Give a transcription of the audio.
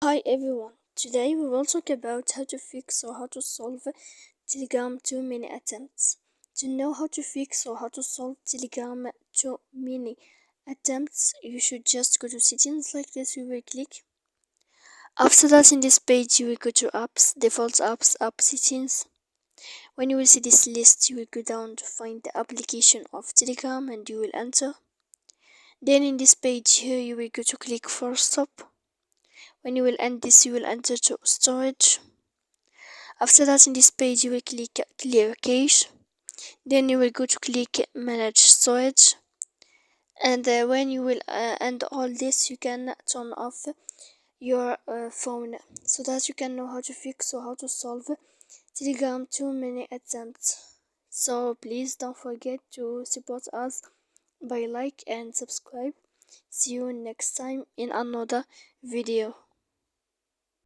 Hi everyone, today we will talk about how to fix or how to solve Telegram too many attempts. To know how to fix or how to solve Telegram too many attempts, you should just go to settings like this. You will click. After that, in this page, you will go to apps, default apps, app settings. When you will see this list, you will go down to find the application of Telegram and you will enter. Then in this page here, you will go to click for stop. When you will end this, you will enter to storage. After that, in this page, you will click clear cache. Then you will go to click manage storage. And when you will end all this, you can turn off your phone so that you can know how to fix or how to solve Telegram too many attempts. So please don't forget to support us by like and subscribe. See you next time in another video.